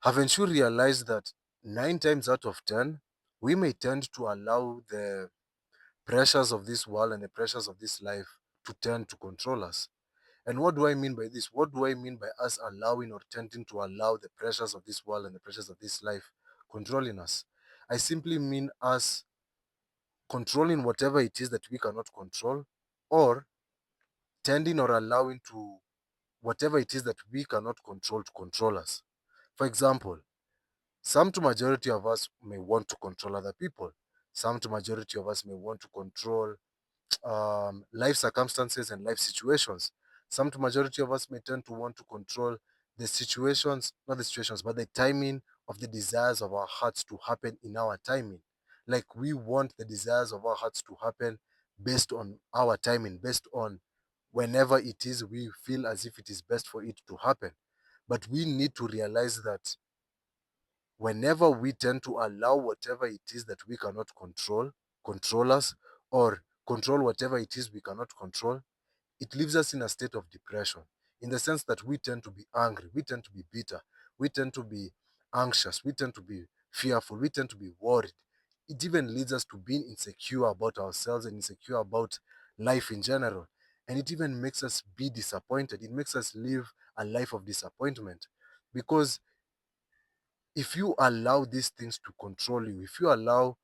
Haven't you realized that 9 times out of 10, we may tend to allow the pressures of this world and the pressures of this life to tend to control us? And what do I mean by this? What do I mean by us allowing or tending to allow the pressures of this world and the pressures of this life controlling us? I simply mean us controlling whatever it is that we cannot control, or tending or allowing to whatever it is that we cannot control to control us. For example, some to majority of us may want to control other people. Some to majority of us may want to control life circumstances and life situations. Some to majority of us may tend to want to control the situations, not the situations, but the timing of the desires of our hearts to happen in our timing. Like we want the desires of our hearts to happen based on our timing, based on whenever it is we feel as if it is best for it to happen. But we need to realize that whenever we tend to allow whatever it is that we cannot control us, or control whatever it is we cannot control, it leaves us in a state of depression, in the sense that we tend to be angry, we tend to be bitter, we tend to be anxious, we tend to be fearful, we tend to be worried. It even leads us to being insecure about ourselves and insecure about life in general. And it even makes us be disappointed. It makes us live a life of disappointment, because if you allow these things to control you, if you allow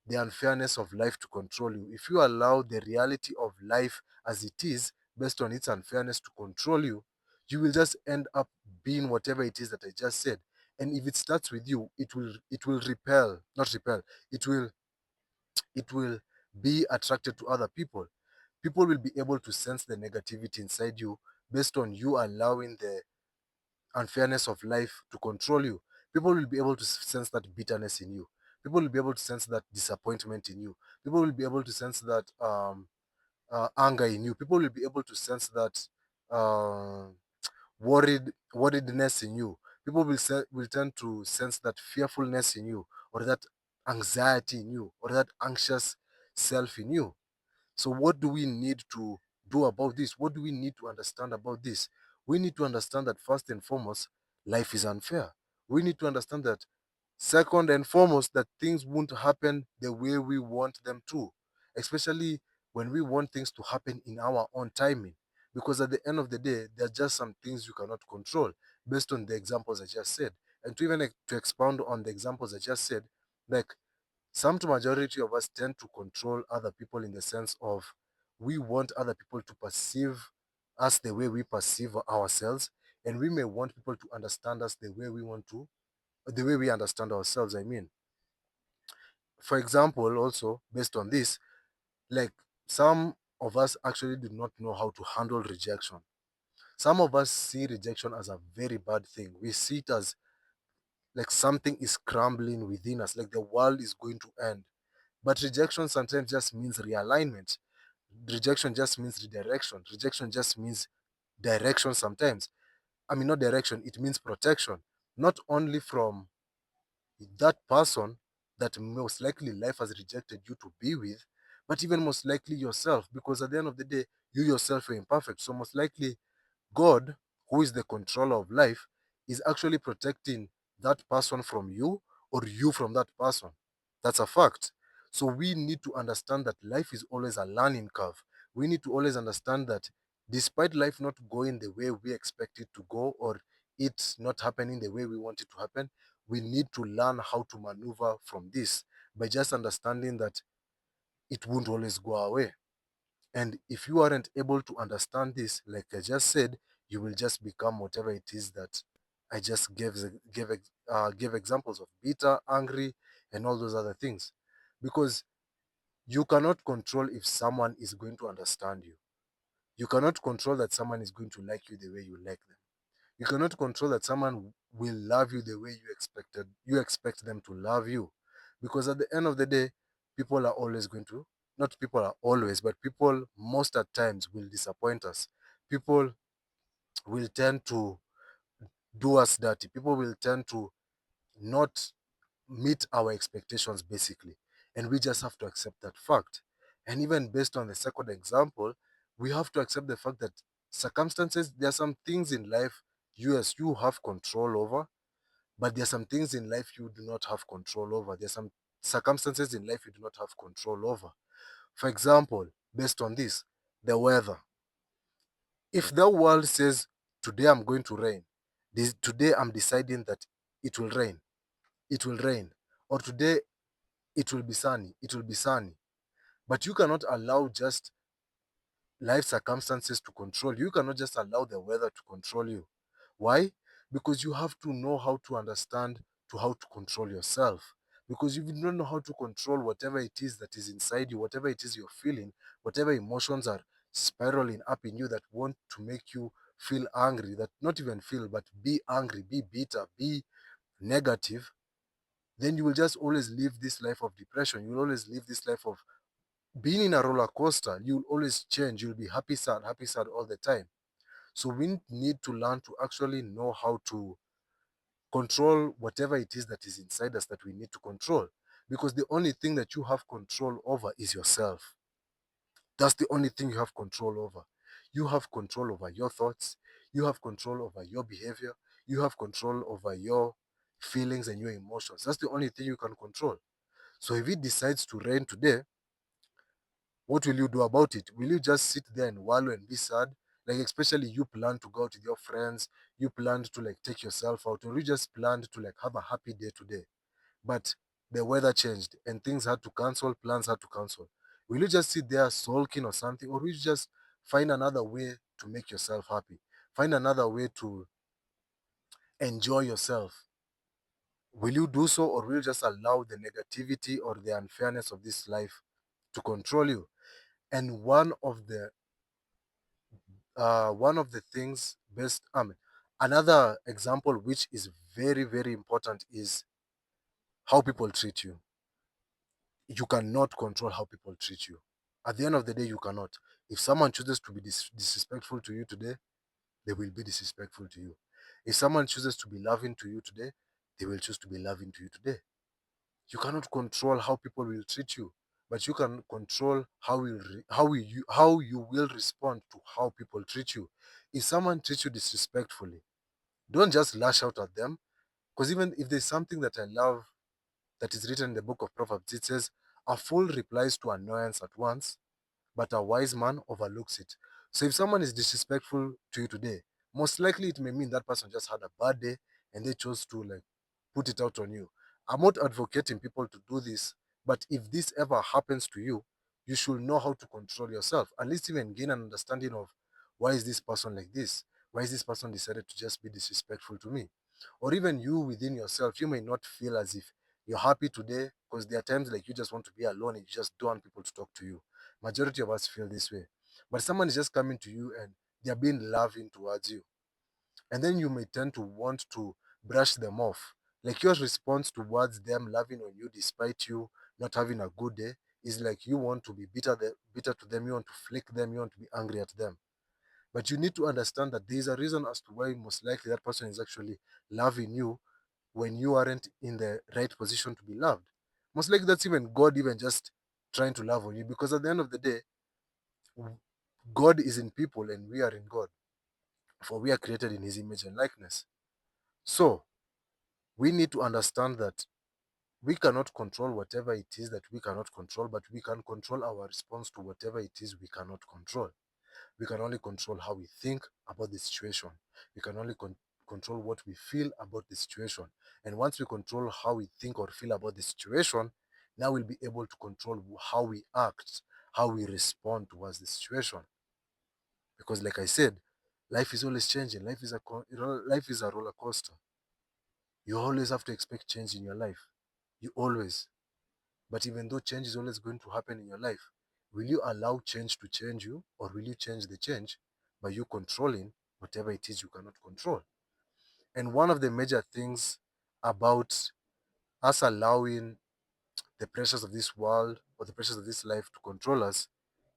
the unfairness of life to control you, if you allow the reality of life as it is based on its unfairness to control you, you will just end up being whatever it is that I just said. And if it starts with you, it will repel, not repel, it will it will be attracted to other people. People will be able to sense the negativity inside you based on you allowing the unfairness of life to control you. People will be able to sense that bitterness in you. People will be able to sense that disappointment in you. People will be able to sense that anger in you. People will be able to sense that uh, worriedness in you. People will tend to sense that fearfulness in you, or that anxiety in you, or that anxious self in you. So, what do we need to do about this? What do we need to understand about this? We need to understand that first and foremost, life is unfair. We need to understand that second and foremost, that things won't happen the way we want them to, especially when we want things to happen in our own timing. Because at the end of the day, there are just some things you cannot control based on the examples I just said. And to even to expound on the examples I just said, like some to majority of us tend to control other people in the sense of we want other people to perceive us the way we perceive ourselves, and we may want people to understand us the way we understand ourselves. I mean, for example, also based on this, like some of us actually do not know how to handle rejection. Some of us see rejection as a very bad thing. We see it as like something is crumbling within us, like the world is going to end. But rejection sometimes just means realignment. Rejection just means redirection. Rejection just means direction sometimes. I mean, not direction, it means protection. Not only from that person that most likely life has rejected you to be with, but even most likely yourself, because at the end of the day, you yourself are imperfect. So, most likely, God, who is the controller of life, is actually protecting that person from you, or you from that person. That's a fact. So we need to understand that life is always a learning curve. We need to always understand that despite life not going the way we expect it to go, or it's not happening the way we want it to happen, we need to learn how to maneuver from this by just understanding that it won't always go away. And if you aren't able to understand this, like I just said, you will just become whatever it is that I just gave examples of: bitter, angry, and all those other things. Because you cannot control if someone is going to understand you. You cannot control that someone is going to like you the way you like them. You cannot control that someone will love you the way you expect them to love you. Because at the end of the day, people are always going to, not people are always, but people most at times will disappoint us. People will tend to do us dirty. People will tend to not meet our expectations basically. And we just have to accept that fact. And even based on the second example, we have to accept the fact that circumstances, there are some things in life you, as you have control over, But there are some things in life you do not have control over. There are some circumstances in life you do not have control over. For example, based on this, the weather. If the world says, today I'm going to rain, today I'm deciding that it will rain, it will rain. Or today it will be sunny, it will be sunny. But you cannot allow just life circumstances to control you. You cannot just allow the weather to control you. Why? Because you have to know how to understand to how to control yourself. Because if you don't know how to control whatever it is that is inside you, whatever it is you're feeling, whatever emotions are spiraling up in you that want to make you feel angry, that not even feel, but be angry, be bitter, be negative, then you will just always live this life of depression. You will always live this life of being in a roller coaster. You'll always change. You'll be happy, sad all the time. So we need to learn to actually know how to control whatever it is that is inside us that we need to control. Because the only thing that you have control over is yourself. That's the only thing you have control over. You have control over your thoughts. You have control over your behavior. You have control over your feelings and your emotions. That's the only thing you can control. So if it decides to rain today, what will you do about it? Will you just sit there and wallow and be sad? Like, especially you plan to go out with your friends, you planned to like take yourself out, or you just planned to like have a happy day today. But the weather changed and things had to cancel, plans had to cancel. Will you just sit there sulking or something, or will you just find another way to make yourself happy? Find another way to enjoy yourself. Will you do so, or will you just allow the negativity or the unfairness of this life to control you? And one of the things best another example which is very very important is how people treat you. You cannot control how people treat you. At the end of the day, you cannot. If someone chooses to be disrespectful to you today, they will be disrespectful to you. If someone chooses to be loving to you today, they will choose to be loving to you today. You cannot control how people will treat you, but you can control how you will respond to how people treat you. If someone treats you disrespectfully, don't just lash out at them. Because even if there's something that I love that is written in the book of Proverbs, it says, "A fool replies to annoyance at once, but a wise man overlooks it." So if someone is disrespectful to you today, most likely it may mean that person just had a bad day and they chose to like put it out on you. I'm not advocating people to do this, but if this ever happens to you, you should know how to control yourself. At least even gain an understanding of why is this person like this? Why is this person decided to just be disrespectful to me? Or even you within yourself, you may not feel as if you're happy today because there are times like you just want to be alone and you just don't want people to talk to you. Majority of us feel this way. But someone is just coming to you and they're being loving towards you. And then you may tend to want to brush them off. Like your response towards them loving on you despite you not having a good day is like you want to be bitter to them, you want to flick them, you want to be angry at them. But you need to understand that there is a reason as to why most likely that person is actually loving you when you aren't in the right position to be loved. Most likely that's even God even just trying to love on you, because at the end of the day, God is in people and we are in God, for we are created in his image and likeness. So we need to understand that we cannot control whatever it is that we cannot control, but we can control our response to whatever it is we cannot control. We can only control how we think about the situation. We can only control what we feel about the situation. And once we control how we think or feel about the situation, now we'll be able to control how we act, how we respond towards the situation. Because, like I said, life is always changing. Life is a roller coaster. You always have to expect change in your life. You always. But even though change is always going to happen in your life, will you allow change to change you, or will you change the change by you controlling whatever it is you cannot control? And one of the major things about us allowing the pressures of this world or the pressures of this life to control us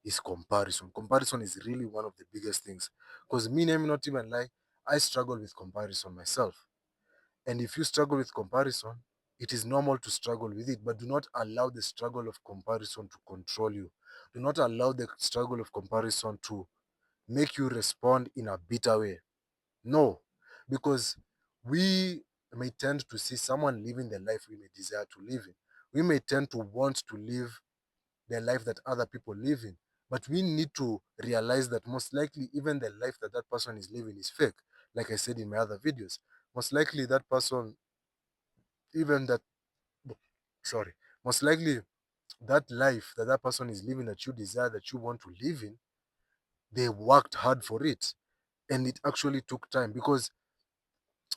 is comparison. Comparison is really one of the biggest things. Because me, name not even lie, I struggle with comparison myself. And if you struggle with comparison, it is normal to struggle with it, but do not allow the struggle of comparison to control you. Do not allow the struggle of comparison to make you respond in a bitter way. No, because we may tend to see someone living the life we may desire to live in. We may tend to want to live the life that other people live in. But we need to realize that most likely, even the life that that person is living is fake. Like I said in my other videos, most likely that person, even that, sorry, most likely that life that that person is living that you desire, that you want to live in, they worked hard for it. And it actually took time because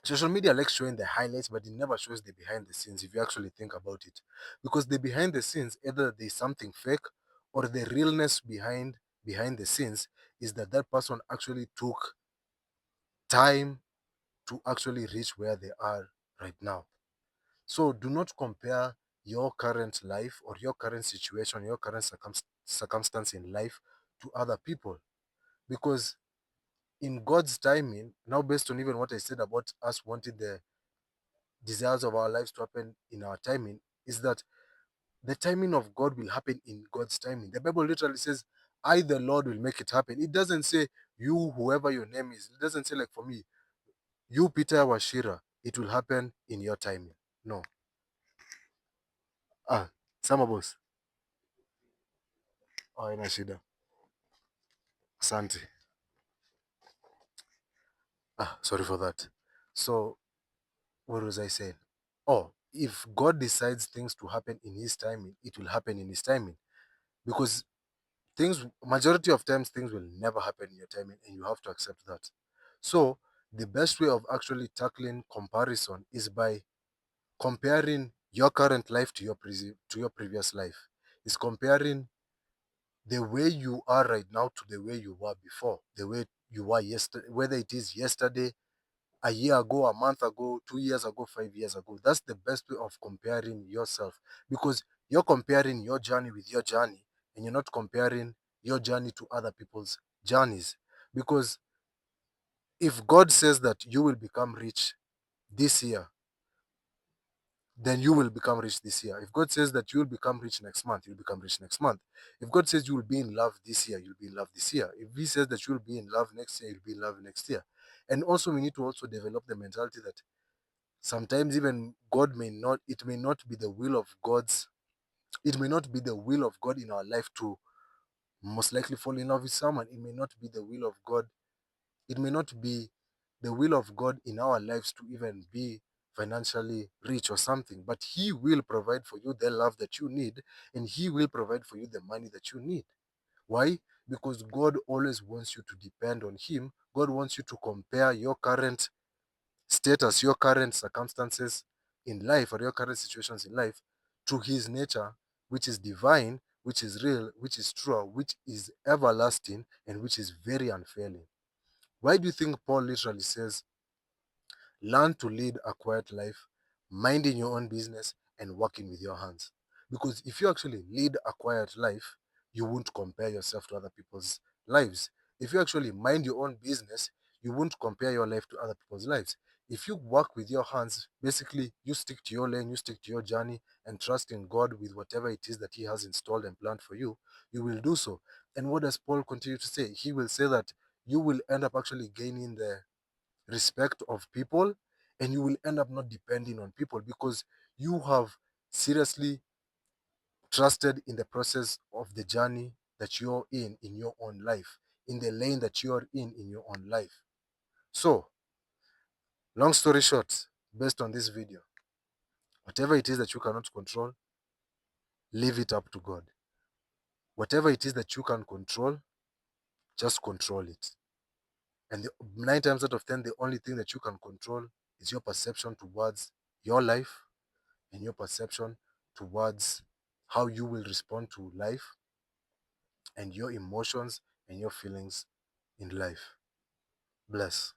social media likes showing the highlights, but it never shows the behind the scenes if you actually think about it. Because the behind the scenes, either there's something fake or the realness behind the scenes is that that person actually took time to actually reach where they are right now. So do not compare your current life or your current situation, your current circumstance in life to other people. Because in God's timing, now based on even what I said about us wanting the desires of our lives to happen in our timing, is that the timing of God will happen in God's timing. The Bible literally says, I, the Lord, will make it happen. It doesn't say you, whoever your name is. It doesn't say, like for me, you, Peter Washira, it will happen in your timing. No. Ah, Sama boss. Oh, ina shida. Asante. Sorry for that. So, what was I saying? Oh, if God decides things to happen in His timing, it will happen in His timing. Because things, majority of times, things will never happen in your timing, and you have to accept that. So, the best way of actually tackling comparison is by comparing your current life to your previous life. Is comparing the way you are right now to the way you were before, the way you were yesterday, whether it is yesterday, a year ago, a month ago, 2 years ago, 5 years ago. That's the best way of comparing yourself, because you're comparing your journey with your journey, and you're not comparing your journey to other people's journeys. Because if God says that you will become rich this year, then you will become rich this year. If God says that you will become rich next month, you'll become rich next month. If God says you will be in love this year, you'll be in love this year. If He says that you will be in love next year, you'll be in love next year. And also, we need to also develop the mentality that sometimes even God may not, it may not be the will of God's, it may not be the will of God in our life to most likely fall in love with someone. It may not be the will of God, it may not be the will of God in our lives to even be financially rich or something, but He will provide for you the love that you need, and He will provide for you the money that you need. Why? Because God always wants you to depend on Him. God wants you to compare your current status, your current circumstances in life, or your current situations in life, to His nature, which is divine, which is real, which is true, which is everlasting, and which is very unfailing. Why do you think Paul literally says, learn to lead a quiet life, minding your own business and working with your hands? Because if you actually lead a quiet life, you won't compare yourself to other people's lives. If you actually mind your own business, you won't compare your life to other people's lives. If you work with your hands, basically you stick to your lane, you stick to your journey, and trust in God with whatever it is that He has installed and planned for you, you will do so. And what does Paul continue to say? He will say that you will end up actually gaining the respect of people, and you will end up not depending on people because you have seriously trusted in the process of the journey that you're in your own life, in the lane that you're in your own life. So, long story short, based on this video, whatever it is that you cannot control, leave it up to God. Whatever it is that you can control, just control it. And 9 times out of 10, the only thing that you can control is your perception towards your life, and your perception towards how you will respond to life, and your emotions and your feelings in life. Bless.